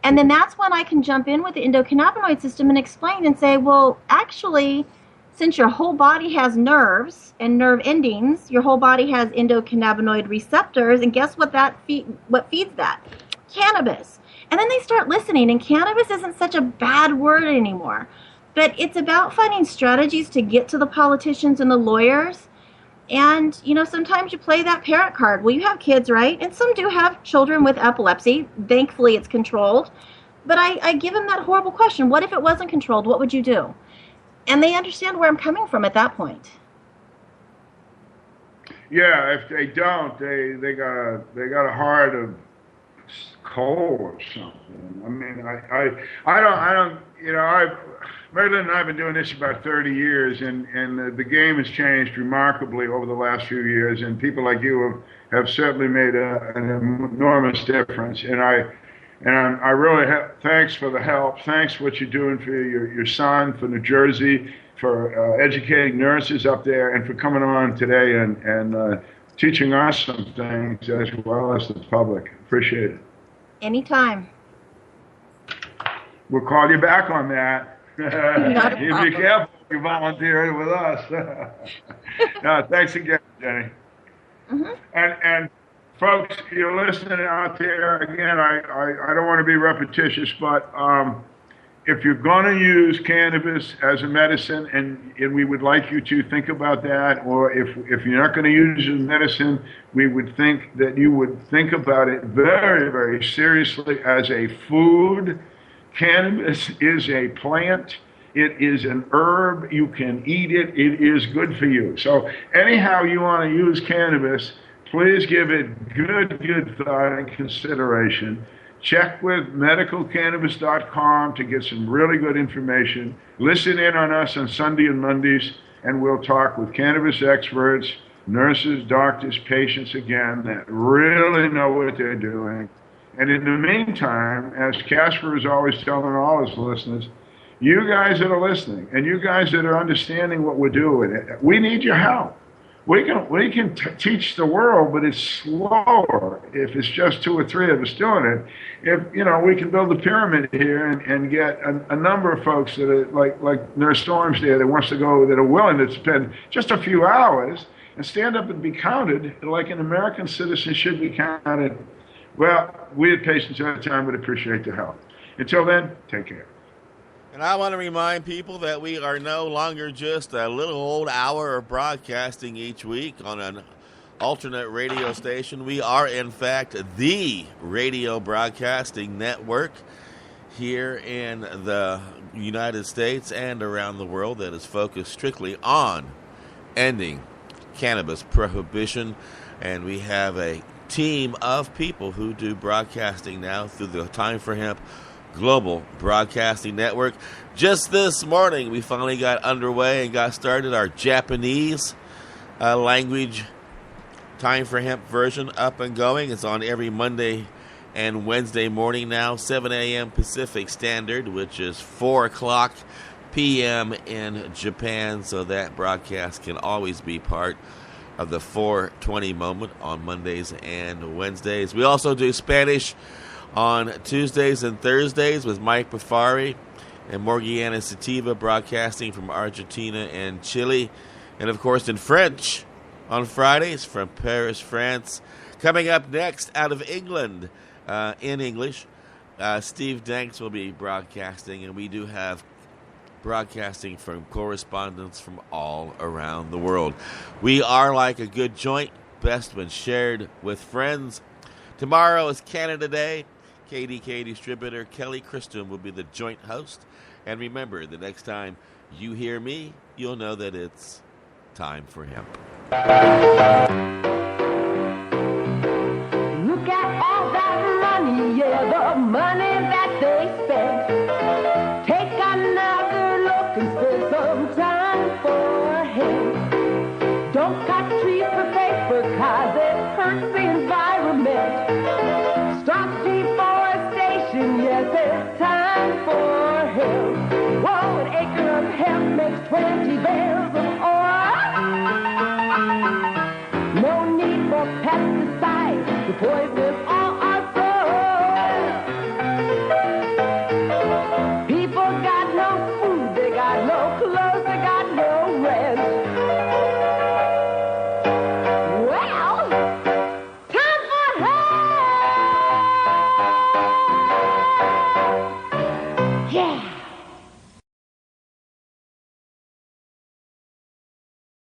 And then that's when I can jump in with the endocannabinoid system and explain and say, well, actually, since your whole body has nerves and nerve endings, your whole body has endocannabinoid receptors, and guess what what feeds that? Cannabis. And then they start listening, and cannabis isn't such a bad word anymore. But it's about finding strategies to get to the politicians and the lawyers. And, sometimes you play that parent card. Well, you have kids, right? And some do have children with epilepsy. Thankfully, it's controlled. But I give them that horrible question. What if it wasn't controlled? What would you do? And they understand where I'm coming from at that point. Yeah, if they don't, they got a heart of coal or something. I mean, Marilyn and I have been doing this about 30 years, and the game has changed remarkably over the last few years, and people like you have certainly made an enormous difference. And I really thanks for the help. Thanks for what you're doing for your son, for New Jersey, for educating nurses up there, and for coming on today and teaching us some things as well as the public. Appreciate it. Anytime. We'll call you back on that. You be careful if you volunteer with us. No, thanks again, Jenny. Mm-hmm. And folks, you're listening out there, again, I don't want to be repetitious, but if you're going to use cannabis as a medicine, and we would like you to think about that, or if you're not going to use it as medicine, we would think that you would think about it very, very seriously as a food. Cannabis is a plant. It is an herb. You can eat it. It is good for you. So anyhow you want to use cannabis, please give it good thought and consideration. Check with medicalcannabis.com to get some really good information. Listen in on us on Sunday and Mondays, and we'll talk with cannabis experts, nurses, doctors, patients again that really know what they're doing. And in the meantime, as Casper is always telling all his listeners, you guys that are listening and you guys that are understanding what we're doing, we need your help. We can teach the world, but it's slower if it's just 2 or 3 of us doing it. If, we can build a pyramid here and get a number of folks that are like Nurse Storms there that wants to go, that are willing to spend just a few hours and stand up and be counted like an American citizen should be counted. Well, we at Patients at a Time would appreciate the help. Until then, take care. And I want to remind people that we are no longer just a little old hour of broadcasting each week on an alternate radio station. We are, in fact, the radio broadcasting network here in the United States and around the world that is focused strictly on ending cannabis prohibition. And we have a team of people who do broadcasting now through the Time for Hemp Global Broadcasting Network. Just this morning, we finally got underway and got started our Japanese language Time for Hemp version up and going. It's on every Monday and Wednesday morning now, 7 a.m. Pacific Standard, which is 4 o'clock p.m. in Japan, so that broadcast can always be part of the 420 moment on Mondays and Wednesdays. We also do Spanish on Tuesdays and Thursdays with Mike Bafari and Morgiana Sativa, broadcasting from Argentina and Chile. And, of course, in French on Fridays from Paris, France. Coming up next out of England in English, Steve Danks will be broadcasting, and we do have broadcasting from correspondents from all around the world. We are like a good joint, best when shared with friends. Tomorrow is Canada Day. KDK distributor Kelly Christian will be the joint host. And remember, the next time you hear me, you'll know that it's time for hemp. Look at all that money, yeah, the money that they spent. Take another look and spend some time for hemp. Don't cut trees for paper, 'cause it hurts the environment. Stop deforestation, yes, it's time for hemp. Whoa, an acre of hemp makes 20 barrels of oil. No need for pesticides to poison